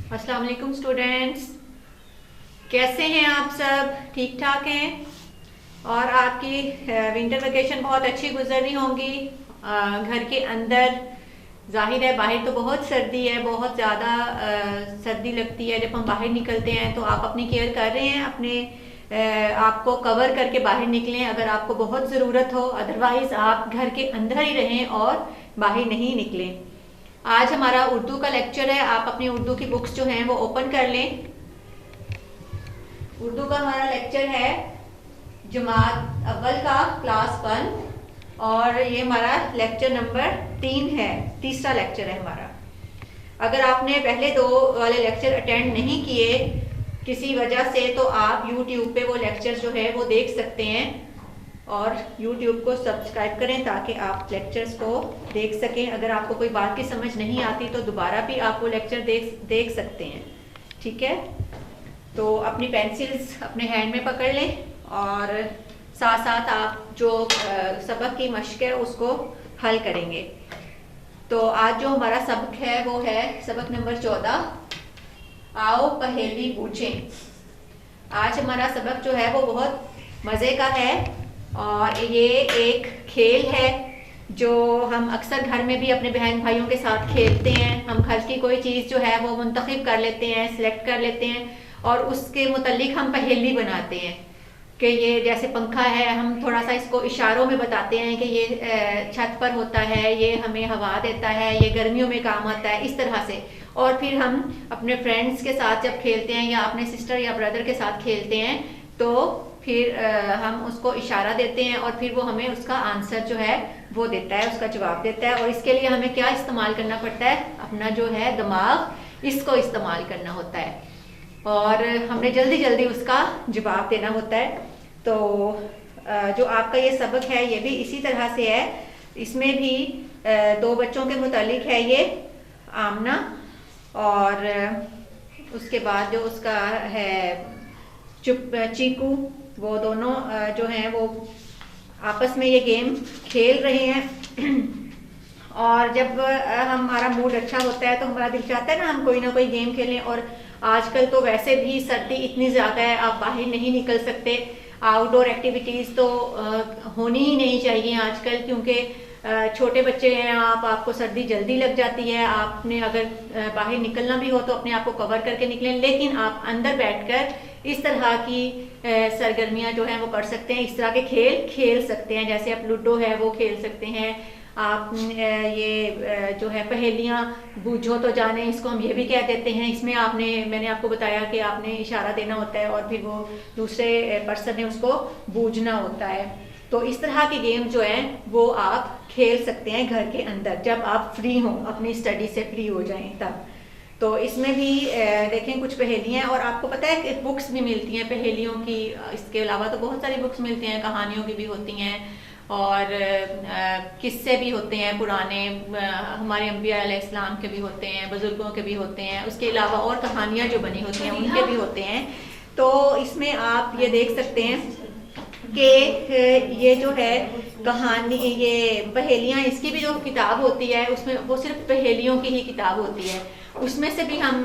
अस्सलाम वालेकुम स्टूडेंट्स, कैसे हैं आप सब? ठीक ठाक हैं? और आपकी विंटर वेकेशन बहुत अच्छी गुजर रही होंगी घर के अंदर। जाहिर है बाहर तो बहुत सर्दी है, बहुत ज़्यादा सर्दी लगती है। जब हम बाहर निकलते हैं तो आप अपनी केयर कर रहे हैं, अपने आपको कवर करके बाहर निकलें अगर आपको बहुत ज़रूरत हो, अदरवाइज़ आप घर के अंदर ही रहें और बाहर नहीं निकलें। आज हमारा उर्दू का लेक्चर है। आप अपनी उर्दू की बुक्स जो हैं वो ओपन कर लें। उर्दू का हमारा लेक्चर है जमात अव्वल का क्लास 1 और ये हमारा लेक्चर नंबर 3 है, तीसरा लेक्चर है हमारा। अगर आपने पहले 2 वाले लेक्चर अटेंड नहीं किए किसी वजह से तो आप YouTube पे वो लेक्चर जो है वो देख सकते हैं और YouTube को सब्सक्राइब करें ताकि आप लेक्चर्स को देख सकें। अगर आपको कोई बात की समझ नहीं आती तो दोबारा भी आप वो लेक्चर देख सकते हैं। ठीक है, तो अपनी पेंसिल्स अपने हैंड में पकड़ लें और साथ साथ आप जो सबक की मश्क है उसको हल करेंगे। तो आज जो हमारा सबक है वो है सबक नंबर 14, आओ पहेली पूछें। आज हमारा सबक जो है वो बहुत मज़े का है और ये एक खेल है जो हम अक्सर घर में भी अपने बहन भाइयों के साथ खेलते हैं। हम घर की कोई चीज़ जो है वो मुंतखब कर लेते हैं, सिलेक्ट कर लेते हैं और उसके मुतालिक हम पहेली बनाते हैं कि ये जैसे पंखा है, हम थोड़ा सा इसको इशारों में बताते हैं कि ये छत पर होता है, ये हमें हवा देता है, ये गर्मियों में काम आता है, इस तरह से। और फिर हम अपने फ्रेंड्स के साथ जब खेलते हैं या अपने सिस्टर या ब्रदर के साथ खेलते हैं तो फिर हम उसको इशारा देते हैं और फिर वो हमें उसका आंसर जो है वो देता है, उसका जवाब देता है। और इसके लिए हमें क्या इस्तेमाल करना पड़ता है? अपना जो है दिमाग, इसको इस्तेमाल करना होता है और हमने जल्दी जल्दी उसका जवाब देना होता है। तो जो आपका ये सबक है ये भी इसी तरह से है। इसमें भी 2 बच्चों के मुतालिक है, ये आमना और उसके बाद जो उसका है चीकू। वो दोनों जो हैं वो आपस में ये गेम खेल रहे हैं और जब हमारा मूड अच्छा होता है तो हमारा दिल चाहता है ना हम कोई ना कोई गेम खेलें। और आजकल तो वैसे भी सर्दी इतनी ज़्यादा है, आप बाहर नहीं निकल सकते। आउटडोर एक्टिविटीज़ तो होनी ही नहीं चाहिए आजकल, क्योंकि छोटे बच्चे हैं आप, आपको सर्दी जल्दी लग जाती है। आपने अगर बाहर निकलना भी हो तो अपने आप को कवर करके निकलें, लेकिन आप अंदर बैठकर इस तरह की सरगर्मियां जो हैं वो कर सकते हैं, इस तरह के खेल खेल सकते हैं। जैसे आप लूडो है वो खेल सकते हैं, आप ये जो है पहेलियाँ बूझो तो जाने, इसको हम ये भी कह देते हैं। इसमें मैंने आपको बताया कि आपने इशारा देना होता है और फिर वो दूसरे पर्सन ने उसको बूझना होता है। तो इस तरह के गेम जो हैं वो आप खेल सकते हैं घर के अंदर जब आप फ्री हों, अपनी स्टडी से फ्री हो जाएं तब। तो इसमें भी देखें कुछ पहेलियाँ, और आपको पता है कि बुक्स भी मिलती हैं पहेलियों की। इसके अलावा तो बहुत सारी बुक्स मिलती हैं, कहानियों की भी होती हैं और किस्से भी होते हैं पुराने, हमारे अंबिया अलैहिस्सलाम के भी होते हैं, बुजुर्गों के भी होते हैं। उसके अलावा और कहानियाँ जो बनी होती हैं उनके भी होते हैं। तो इसमें आप ये देख सकते हैं कि ये जो है कहानी, ये पहेलियाँ, इसकी भी जो किताब होती है उसमें वो सिर्फ पहेलियों की ही किताब होती है। उसमें से भी हम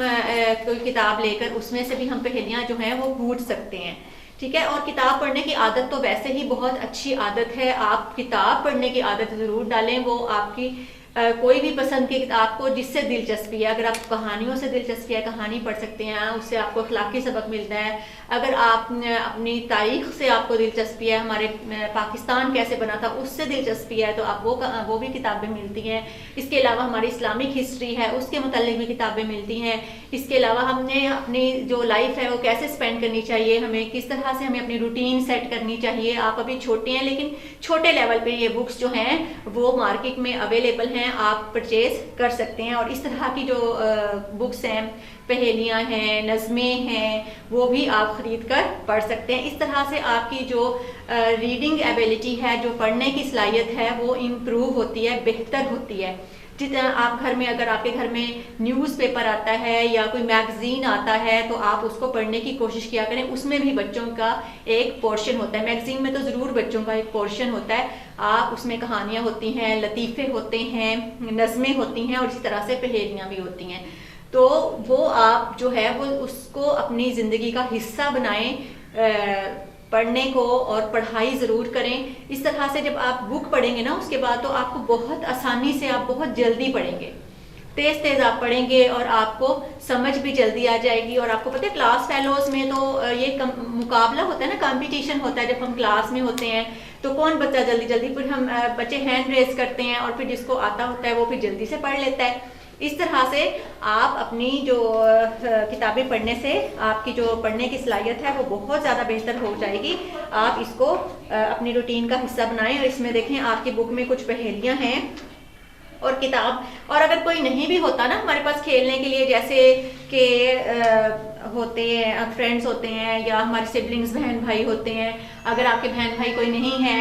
कोई किताब लेकर उसमें से भी हम पहेलियाँ जो हैं वो पूछ सकते हैं। ठीक है, और किताब पढ़ने की आदत तो वैसे ही बहुत अच्छी आदत है। आप किताब पढ़ने की आदत ज़रूर डालें। वो आपकी कोई भी पसंद की किताब को जिससे दिलचस्पी है, अगर आपको कहानियों से दिलचस्पी है कहानी पढ़ सकते हैं, उससे आपको अखलाकी सबक मिलता है। अगर आप अपनी तारीख से आपको दिलचस्पी है, हमारे पाकिस्तान कैसे बना था उससे दिलचस्पी है, तो आप वो भी किताबें मिलती हैं। इसके अलावा हमारी इस्लामिक हिस्ट्री है उसके मुतालिक भी किताबें मिलती हैं। इसके अलावा हमने अपनी जो लाइफ है वो कैसे स्पेंड करनी चाहिए, हमें किस तरह से हमें अपनी रूटीन सेट करनी चाहिए। आप अभी छोटे हैं लेकिन छोटे लेवल पे ये बुक्स जो हैं वो मार्केट में अवेलेबल हैं, आप परचेज कर सकते हैं। और इस तरह की जो बुक्स हैं, पहेलियाँ हैं, नज़में हैं, वो भी आप ख़रीद कर पढ़ सकते हैं। इस तरह से आपकी जो रीडिंग एबिलिटी है, जो पढ़ने की सलाहियत है, वो इम्प्रूव होती है, बेहतर होती है। जितना आप घर में, अगर आपके घर में न्यूज़पेपर आता है या कोई मैगज़ीन आता है तो आप उसको पढ़ने की कोशिश किया करें। उसमें भी बच्चों का एक पोर्शन होता है, मैगज़ीन में तो ज़रूर बच्चों का एक पोर्शन होता है। आप उसमें कहानियाँ होती हैं, लतीफ़े होते हैं, नज़में होती हैं और इसी तरह से पहेलियाँ भी होती हैं। तो वो आप जो है वो उसको अपनी ज़िंदगी का हिस्सा बनाएं, पढ़ने को, और पढ़ाई ज़रूर करें। इस तरह से जब आप बुक पढ़ेंगे ना उसके बाद, तो आपको बहुत आसानी से, आप बहुत जल्दी पढ़ेंगे, तेज तेज आप पढ़ेंगे और आपको समझ भी जल्दी आ जाएगी। और आपको पता है क्लास फेलोज में तो ये मुकाबला होता है ना, कंपटीशन होता है जब हम क्लास में होते हैं, तो कौन बच्चा जल्दी जल्दी, फिर हम बच्चे हैंड रेज करते हैं और फिर जिसको आता होता है वो फिर जल्दी से पढ़ लेता है। इस तरह से आप अपनी जो किताबें पढ़ने से आपकी जो पढ़ने की सलाहियत है वो बहुत ज़्यादा बेहतर हो जाएगी। आप इसको अपनी रूटीन का हिस्सा बनाएं। और इसमें देखें आपकी बुक में कुछ पहेलियां हैं और किताब, और अगर कोई नहीं भी होता ना हमारे पास खेलने के लिए, जैसे कि होते हैं फ्रेंड्स होते हैं या हमारे सिबलिंग्स बहन भाई होते हैं, अगर आपके बहन भाई कोई नहीं है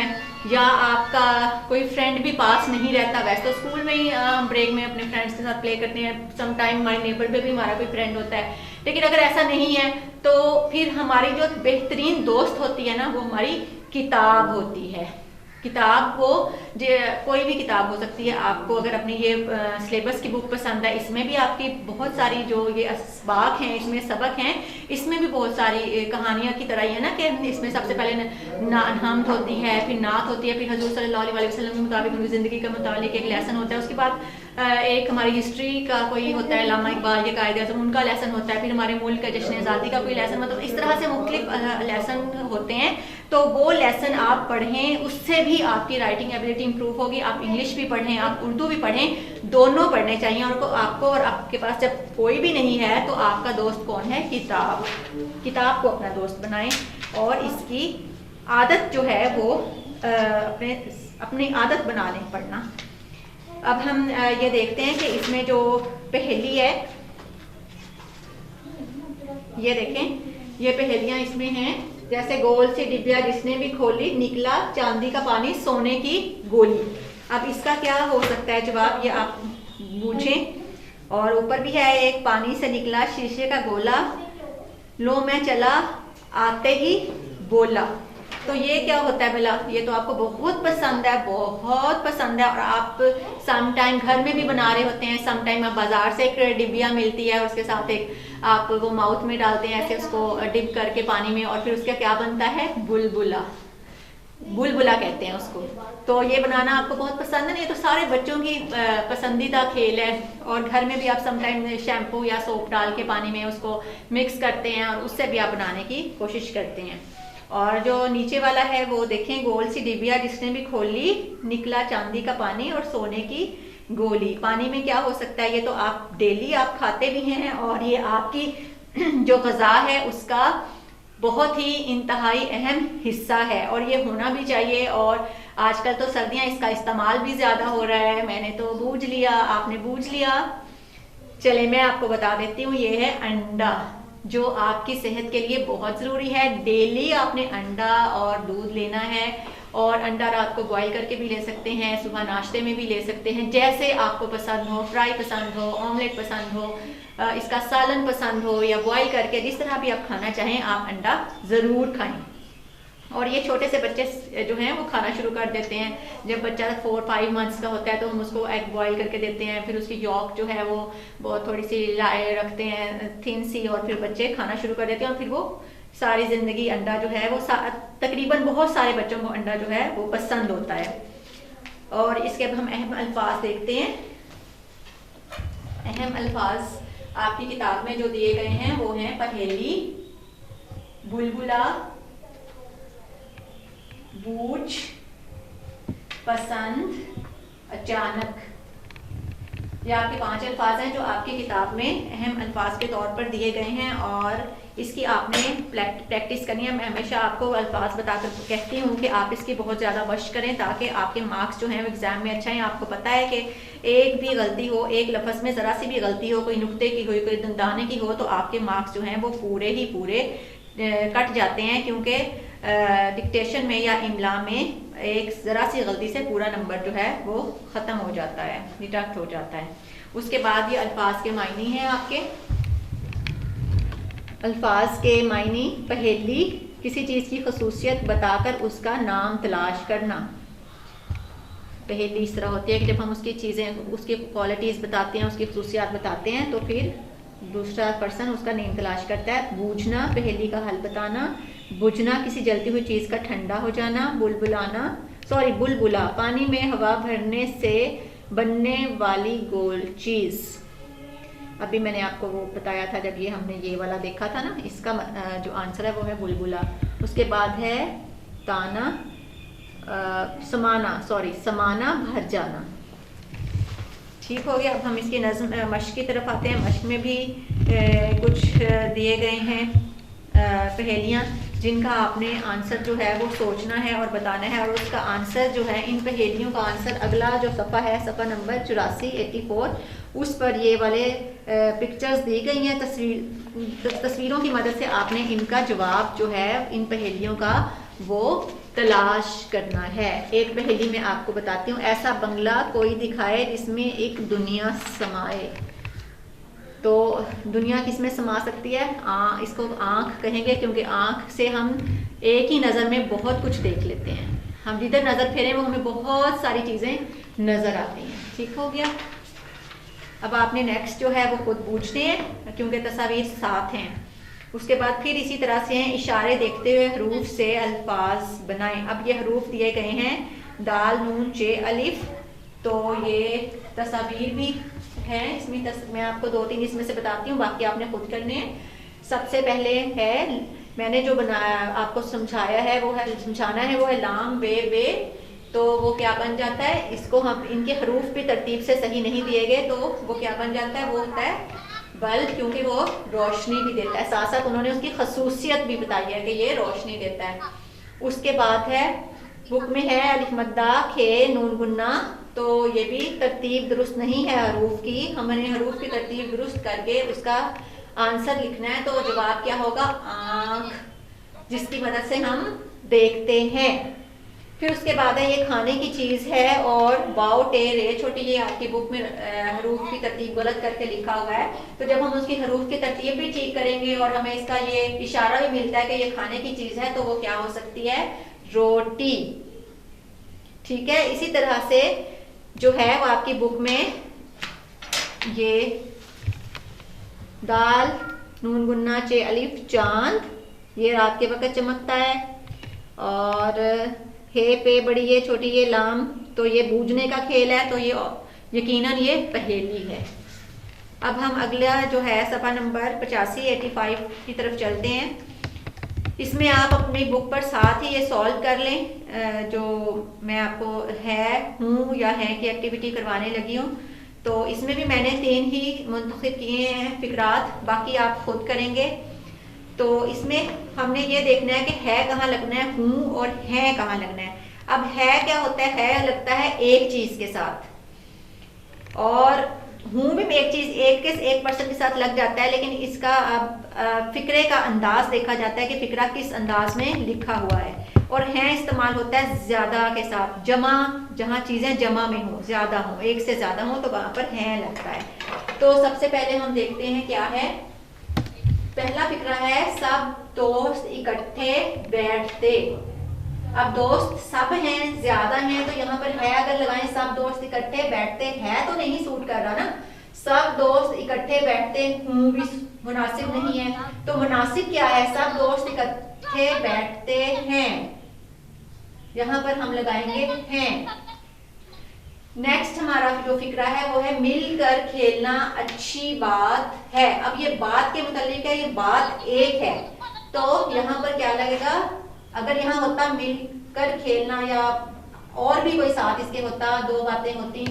या आपका कोई फ्रेंड भी पास नहीं रहता, वैसे तो स्कूल में ही हम ब्रेक में अपने फ्रेंड्स के साथ प्ले करते हैं, सम टाइम हमारे नेबर पे भी हमारा कोई फ्रेंड होता है, लेकिन अगर ऐसा नहीं है तो फिर हमारी जो बेहतरीन दोस्त होती है ना वो हमारी किताब होती है। किताब वो कोई भी किताब हो सकती है। आपको अगर अपनी ये सिलेबस की बुक पसंद है, इसमें भी आपकी बहुत सारी जो ये असबाक हैं, इसमें सबक हैं, इसमें भी बहुत सारी कहानियाँ की तरह ही है ना, कि इसमें सबसे पहले हमद होती है, फिर नात होती है, फिर हजूर सल्लल्लाहु अलैहि वसल्लम के मुताबिक उनकी ज़िंदगी के मुताबिक एक लेसन होता है, उसके बाद एक हमारी हिस्ट्री का कोई होता है, अल्लामा इकबाल के कायदे आज़म उनका लेसन होता है, फिर हमारे मुल्क का जश्न आज़ादी का कोई लेसन, मतलब इस तरह से मुख्तलिफ लेसन होते हैं। तो वो लेसन आप पढ़ें, उससे भी आपकी राइटिंग एबिलिटी इंप्रूव होगी। आप इंग्लिश भी पढ़ें, आप उर्दू भी पढ़ें, दोनों पढ़ने चाहिए। और आपको और आपके पास जब कोई भी नहीं है तो आपका दोस्त कौन है? किताब। किताब को अपना दोस्त बनाएं और इसकी आदत जो है वो अपनी आदत बना लें पढ़ना। अब हम ये देखते हैं कि इसमें जो पहेली है, ये देखें, ये पहेलियां इसमें हैं। जैसे गोल सी डिबिया जिसने भी खोली, निकला चांदी का पानी सोने की गोली। अब इसका क्या हो सकता है जवाब, ये आप पूछें। और ऊपर भी है एक, पानी से निकला शीशे का गोला, लो मैं चला आते ही बोला। तो ये क्या होता है भला? ये तो आपको बहुत पसंद है, बहुत पसंद है, और आप सम टाइम घर में भी बना रहे होते हैं, सम टाइम आप बाजार से एक डिबिया मिलती है, उसके साथ एक आप वो माउथ में डालते हैं ऐसे उसको डिप करके पानी में, और फिर उसका क्या बनता है? बुलबुला। बुलबुला कहते हैं उसको। तो ये बनाना आपको बहुत पसंद है। ये तो सारे बच्चों की पसंदीदा खेल है। और घर में भी आप समटाइम शैम्पू या सोप डाल के पानी में उसको मिक्स करते हैं और उससे भी आप बनाने की कोशिश करते हैं। और जो नीचे वाला है वो देखें, गोल सी डिबिया जिसने भी खोली, निकला चांदी का पानी और सोने की गोली। पानी में क्या हो सकता है? ये तो आप डेली आप खाते भी हैं और ये आपकी जो ग़िज़ा है उसका बहुत ही इंतहाई अहम हिस्सा है और ये होना भी चाहिए। और आजकल तो सर्दियां, इसका इस्तेमाल भी ज़्यादा हो रहा है। मैंने तो बूझ लिया, आपने बूझ लिया। चले मैं आपको बता देती हूँ, ये है अंडा, जो आपकी सेहत के लिए बहुत ज़रूरी है। डेली आपने अंडा और दूध लेना है, और अंडा रात को बॉईल करके भी ले सकते हैं, सुबह नाश्ते में भी ले सकते हैं, जैसे आपको पसंद हो। फ्राई पसंद हो, ऑमलेट पसंद हो, इसका सालन पसंद हो, या बॉईल करके, जिस तरह भी आप खाना चाहें आप अंडा ज़रूर खाएं। और ये छोटे से बच्चे जो हैं वो खाना शुरू कर देते हैं। जब बच्चा 4-5 मंथ्स का होता है तो हम उसको एग बॉईल करके देते हैं, फिर उसकी यॉक जो है वो बहुत थोड़ी सी लाए रखते हैं, थिन सी, और फिर बच्चे खाना शुरू कर देते हैं। और फिर वो सारी ज़िंदगी अंडा जो है वो तकरीबन बहुत सारे बच्चों को अंडा जो है वो पसंद होता है। और इसके अब हम अहम अल्फाज देखते हैं। अहम अल्फाज आपकी किताब में जो दिए गए हैं वो हैं पहेली, बुलबुला, बूझ, पसंद, अचानक। ये आपके 5 अल्फाज हैं जो आपकी किताब में अहम अल्फाज के तौर पर दिए गए हैं, और इसकी आपने प्रैक्टिस करनी है। मैं हमेशा आपको अल्फाज बताकर कहती हूँ कि आप इसकी बहुत ज़्यादा मशक करें ताकि आपके मार्क्स जो हैं वो एग्ज़ाम में अच्छा हैं। आपको पता है कि एक भी गलती हो, एक लफ्ज़ में ज़रा सी भी गलती हो, कोई नुक्ते की हो, कोई दाने की हो, तो आपके मार्क्स जो हैं वो पूरे ही पूरे कट जाते हैं, क्योंकि डिक्टेशन में या इमला में एक ज़रा सी गलती से पूरा नंबर जो है वो ख़त्म हो जाता है, डिडक्ट हो जाता है। उसके बाद ये अल्फाज के मायने हैं आपके। अल्फाज के मायने, पहेली, किसी चीज़ की खसूसियत बताकर उसका नाम तलाश करना। पहेली इस तरह होती है कि जब हम उसकी चीज़ें, उसकी क्वालिटीज़ बताते हैं, उसकी खसूसियात बताते हैं, तो फिर दूसरा पर्सन उसका नेम तलाश करता है। बूझना, पहेली का हल बताना। बुझना, किसी जलती हुई चीज़ का ठंडा हो जाना। बुलबुला, पानी में हवा भरने से बनने वाली गोल चीज़। अभी मैंने आपको वो बताया था जब ये हमने ये वाला देखा था ना, इसका जो आंसर है वो है बुलबुला। उसके बाद है ताना, समाना, भर जाना। ठीक हो गया। अब हम इसकी नज़्म मश्क की तरफ आते हैं। मश्क में भी कुछ दिए गए हैं पहेलियाँ, जिनका आपने आंसर जो है वो सोचना है और बताना है। और उसका आंसर जो है, इन पहेलियों का आंसर अगला जो सफ़ा है, सफ़ा नंबर 84 उस पर ये वाले पिक्चर्स दी गई हैं। तस्वीरों की मदद से आपने इनका जवाब जो है इन पहेलियों का वो तलाश करना है। एक पहेली मैं आपको बताती हूँ। ऐसा बंगला कोई दिखाए जिसमें एक दुनिया समाए। तो दुनिया किस में समा सकती है? इसको आँख कहेंगे, क्योंकि आँख से हम एक ही नज़र में बहुत कुछ देख लेते हैं। हम जिधर नज़र फेरें वो हमें बहुत सारी चीज़ें नज़र आती हैं। ठीक हो गया। अब आपने नेक्स्ट जो है वो खुद पूछने हैं, क्योंकि तस्वीर साथ हैं। उसके बाद फिर इसी तरह से इशारे देखते हुए हरूफ से अल्फाज बनाएं। अब ये हरूफ दिए गए हैं, दाल, नून, चे, अलिफ। तो ये तस्वीर भी हैं, इसमें मैं आपको 2-3 इसमें से बताती हूँ, बाकी आपने खुद करने हैं। सबसे पहले है, मैंने जो बनाया आपको समझाया है वो है, समझाना है वो है लाम बे। तो वो क्या बन जाता है? इसको हम इनके हरूफ भी तरतीब से सही नहीं दिए गए, तो वो क्या बन जाता है? वो होता है बल्ब, क्योंकि वो रोशनी भी देता है। साथ साथ उन्होंने उसकी खसूसियत भी बताई है कि ये रोशनी देता है। उसके बाद है, बुक में है अलिफ मद्दा, खे, नून गुन्ना। तो ये भी तरतीब दुरुस्त नहीं है हरूफ की। हमने हरूफ की तरतीब दुरुस्त करके उसका आंसर लिखना है। तो जवाब क्या होगा? आँख, जिसकी मदद से हम देखते हैं। फिर उसके बाद है, ये खाने की चीज़ है और बाओ टे रे छोटी, ये आपकी बुक में हरूफ की तरतीब गलत करके लिखा हुआ है। तो जब हम उसकी हरूफ की तरतीब भी ठीक करेंगे और हमें इसका ये इशारा भी मिलता है कि ये खाने की चीज़ है, तो वो क्या हो सकती है? रोटी। ठीक है। इसी तरह से जो है वो आपकी बुक में ये दाल, नून गुन्ना, चे, अलिफ, चांद, ये रात के वक्त चमकता है। और हे पे बड़ी, ये छोटी, ये लाम, तो ये बूझने का खेल है। तो ये यकीनन ये पहेली है। अब हम अगला जो है सफ़ा नंबर 85 की तरफ चलते हैं। इसमें आप अपनी बुक पर साथ ही ये सॉल्व कर लें, जो मैं आपको है, हूँ या है की एक्टिविटी करवाने लगी हूँ। तो इसमें भी मैंने 3 ही मुंतखब किए हैं फिक्रात, बाकी आप खुद करेंगे। तो इसमें हमने ये देखना है कि है कहाँ लगना है, हूँ और है कहाँ लगना है। अब है क्या होता है लगता है एक चीज़ के साथ, और हूँ भी एक चीज़ एक पर्सन के साथ लग जाता है। लेकिन इसका अब फिक्रे का अंदाज देखा जाता है कि फिक्रा किस अंदाज में लिखा हुआ है। और है इस्तेमाल होता है ज़्यादा के साथ, जमा, जहाँ चीज़ें जमा में हो, ज़्यादा हो, एक से ज़्यादा हो, तो वहाँ पर है लगता है। तो सबसे पहले हम देखते हैं क्या है। पहला फिक्रा है, सब दोस्त इकट्ठे बैठते। अब दोस्त सब हैं, ज्यादा हैं, तो यहाँ पर है अगर लगाएं, सब दोस्त इकट्ठे बैठते हैं तो नहीं सूट कर रहा ना। सब दोस्त इकट्ठे बैठते हूँ भी मुनासिब नहीं है। तो मुनासिब क्या है? सब दोस्त इकट्ठे बैठते हैं, यहाँ पर हम लगाएंगे हैं। नेक्स्ट हमारा जो फिक्रा है वो है, मिलकर खेलना अच्छी बात है। अब ये बात के मुतालिक है, ये बात एक है, तो यहाँ पर क्या लगेगा? अगर यहाँ होता मिलकर खेलना या और भी कोई साथ इसके होता, 2 बातें होती,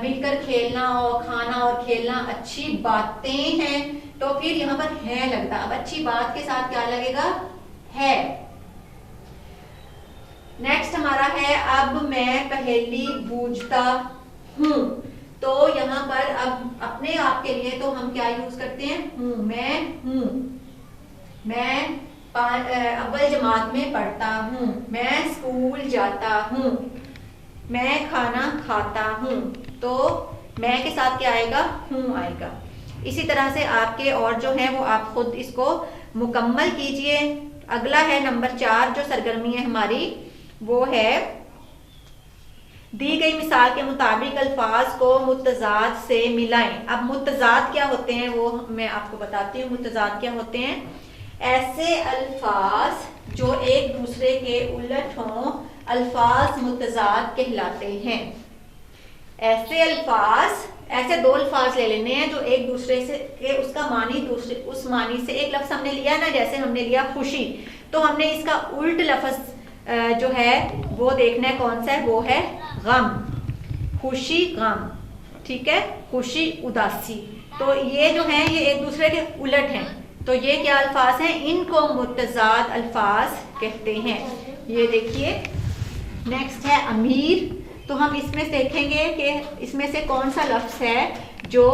मिलकर खेलना और खाना और खेलना अच्छी बातें हैं, तो फिर यहाँ पर है लगता। अब अच्छी बात के साथ क्या लगेगा? है। नेक्स्ट हमारा है, अब मैं पहेली बूझता हूँ। तो यहाँ पर अब अपने आप के लिए तो हम क्या यूज करते हैं? हूँ, मैं हूँ, मैं अव्वल जमात में पढ़ता हूँ, मैं स्कूल जाता हूँ, मैं खाना खाता हूँ। तो मैं के साथ क्या आएगा? हूँ आएगा। इसी तरह से आपके और जो है वो आप खुद इसको मुकम्मल कीजिए। अगला है नंबर 4, जो सरगर्मी है हमारी, वो है दी गई मिसाल के मुताबिक अल्फाज को मुतजाद से मिलाएं। अब मुतजाद क्या होते हैं वो मैं आपको बताती हूँ। मुतजाद क्या होते हैं? ऐसे अल्फाज जो एक दूसरे के उलट हों, अल्फाज मुतजाद कहलाते हैं। ऐसे अल्फाज, ऐसे दो अल्फाज ले लेने हैं जो एक दूसरे से के उसका मानी दूसरे उस मानी से, एक लफ्ज हमने लिया ना, जैसे हमने लिया खुशी, तो हमने इसका उल्ट लफ्ज जो है वो देखना है कौन सा है, वो है गम। खुशी गम, ठीक है, खुशी उदासी। तो ये जो है ये एक दूसरे के उलट हैं, तो ये क्या अल्फाज हैं? इनको मुतजाद अल्फाज कहते हैं। ये देखिए नेक्स्ट है अमीर। तो हम इसमें देखेंगे कि इसमें से कौन सा लफ्ज है जो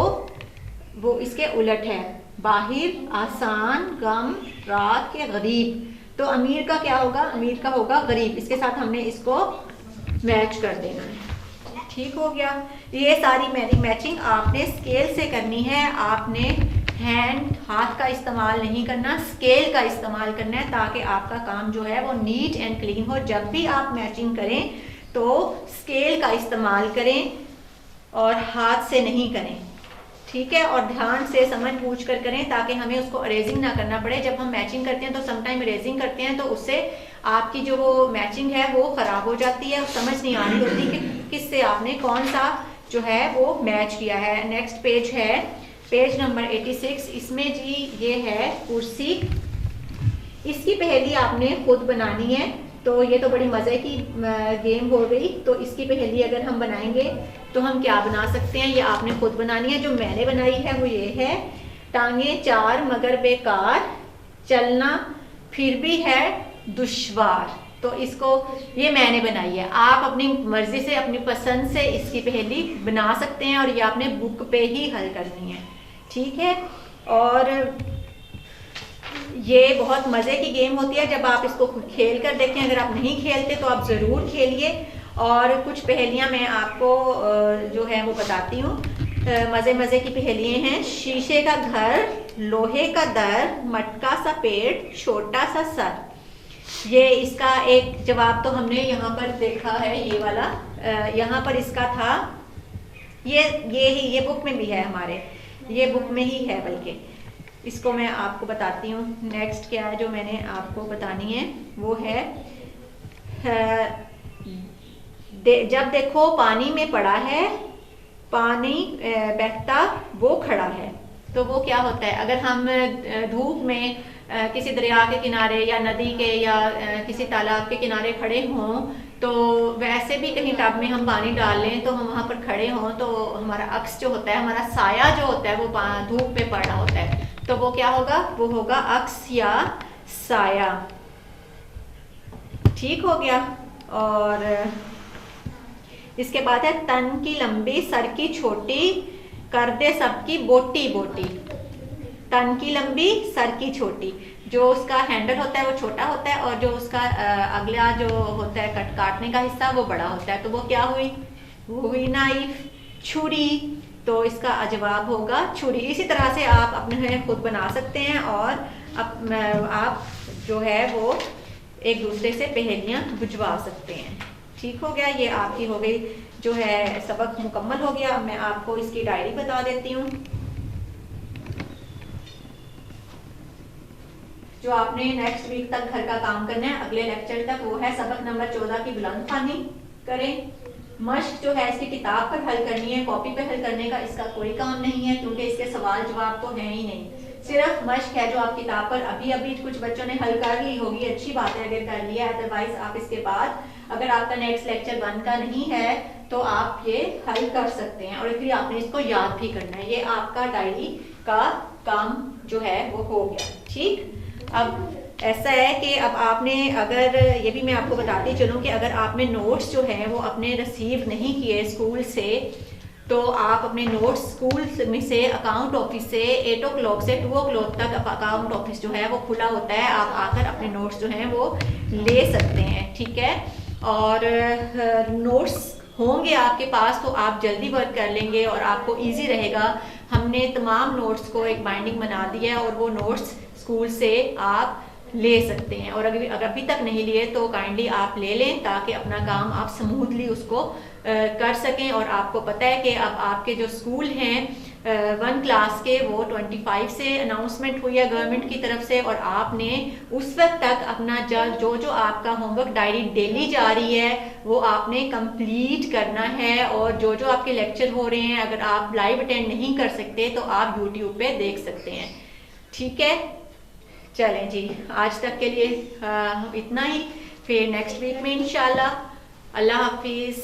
वो इसके उलट है। बाहिर, आसान, गम, रात के गरीब। तो अमीर का क्या होगा? अमीर का होगा गरीब। इसके साथ हमने इसको मैच कर देना है। ठीक हो गया। ये सारी मैचिंग आपने स्केल से करनी है। आपने हाथ का इस्तेमाल नहीं करना, स्केल का इस्तेमाल करना है, ताकि आपका काम जो है वो नीट एंड क्लीन हो। जब भी आप मैचिंग करें तो स्केल का इस्तेमाल करें और हाथ से नहीं करें, ठीक है। और ध्यान से समझ पूछ कर करें ताकि हमें उसको अरेजिंग ना करना पड़े। जब हम मैचिंग करते हैं तो समटाइम अरेजिंग करते हैं तो उससे आपकी जो वो मैचिंग है वो खराब हो जाती है, समझ नहीं आ रही होती कि किससे आपने कौन सा जो है वो मैच किया है। नेक्स्ट पेज है पेज नंबर 86। इसमें जी ये है कुर्सी। इसकी पहेली आपने खुद बनानी है। तो ये तो बड़ी मज़े की गेम हो गई। तो इसकी पहेली अगर हम बनाएंगे तो हम क्या बना सकते हैं, ये आपने खुद बनानी है। जो मैंने बनाई है वो ये है, टांगे चार मगर बेकार, चलना फिर भी है दुश्वार। तो इसको ये मैंने बनाई है। आप अपनी मर्जी से अपनी पसंद से इसकी पहेली बना सकते हैं और ये आपने बुक पे ही हल करनी है, ठीक है। और ये बहुत मज़े की गेम होती है जब आप इसको खेल कर देखें। अगर आप नहीं खेलते तो आप ज़रूर खेलिए। और कुछ पहेलियाँ मैं आपको जो है वो बताती हूँ। मज़े की पहेलियाँ हैं। शीशे का घर, लोहे का दर, मटका सा पेट, छोटा सा सर। ये इसका एक जवाब तो हमने यहाँ पर देखा है, ये वाला यहाँ पर इसका था। ये बुक में भी है हमारे, ये बुक में ही है बल्कि। इसको मैं आपको बताती हूँ। नेक्स्ट क्या है जो मैंने आपको बतानी है वो है जब देखो पानी में पड़ा है, पानी बहता वो खड़ा है। तो वो क्या होता है? अगर हम धूप में किसी दरिया के किनारे या नदी के या किसी तालाब के किनारे खड़े हों, तो वैसे भी कहीं टब में हम पानी डाल लें तो हम वहाँ पर खड़े हों तो हमारा अक्स जो होता है, हमारा साया जो होता है वो धूप पे पड़ रहा होता है। तो वो क्या होगा? वो होगा अक्स या साया। ठीक हो गया। और इसके बाद है तन की लंबी सर की छोटी, कर दे सबकी बोटी बोटी। तन की लंबी सर की छोटी, जो उसका हैंडल होता है वो छोटा होता है और जो उसका अगला जो होता है काटने का हिस्सा वो बड़ा होता है। तो वो क्या हुई? वो हुई नाइफ, छुरी। तो इसका जवाब होगा छुरी। इसी तरह से आप अपने खुद बना सकते हैं और आप जो है वो एक दूसरे से पहेलियां बुझवा सकते हैं। ठीक हो गया। ये आपकी हो गई जो है सबक मुकम्मल हो गया। मैं आपको इसकी डायरी बता देती हूँ। जो आपने नेक्स्ट वीक तक घर का काम करना है अगले लेक्चर तक, वो है सबक नंबर 14 की बुलंद ख्वानी करें। मश्क जो है इसकी किताब पर हल करनी है, कॉपी पे हल करने का इसका कोई काम नहीं है क्योंकि इसके सवाल जवाब तो है ही नहीं। सिर्फ मश्क है जो आप किताब पर अभी कुछ बच्चों ने हल कर ली होगी, अच्छी बात है अगर कर लिया। अदरवाइज आप इसके बाद अगर आपका नेक्स्ट लेक्चर 1 का नहीं है तो आप ये हल कर सकते हैं और फिर आपने इसको याद भी करना है। ये आपका डायरी का काम जो है वो हो गया। ठीक। अब ऐसा है कि अब आपने अगर ये भी मैं आपको बताती चलूँ कि अगर आपने नोट्स जो हैं वो अपने रिसीव नहीं किए स्कूल से, तो आप अपने नोट्स स्कूल में से अकाउंट ऑफिस से 8 o'clock से 2 o'clock तक अकाउंट ऑफिस जो है वो खुला होता है। आप आकर अपने नोट्स जो हैं वो ले सकते हैं। ठीक है। और नोट्स होंगे आपके पास तो आप जल्दी वर्क कर लेंगे और आपको इजी रहेगा। हमने तमाम नोट्स को एक बाइंडिंग बना दी है और वो नोट्स स्कूल से आप ले सकते हैं। और अगर अभी तक नहीं लिए तो काइंडली आप ले लें ताकि अपना काम आप स्मूथली उसको कर सकें। और आपको पता है कि अब आपके जो स्कूल हैं 1 क्लास के वो 25 से अनाउंसमेंट हुई है गवर्नमेंट की तरफ से, और आपने उस वक्त तक अपना जो जो आपका होमवर्क डायरी डेली जा रही है वो आपने कंप्लीट करना है। और जो जो आपके लेक्चर हो रहे हैं अगर आप लाइव अटेंड नहीं कर सकते तो आप यूट्यूब पे देख सकते हैं। ठीक है, चलें जी, आज तक के लिए इतना ही। फिर नेक्स्ट वीक में इंशाल्लाह। अल्लाह हाफिज़।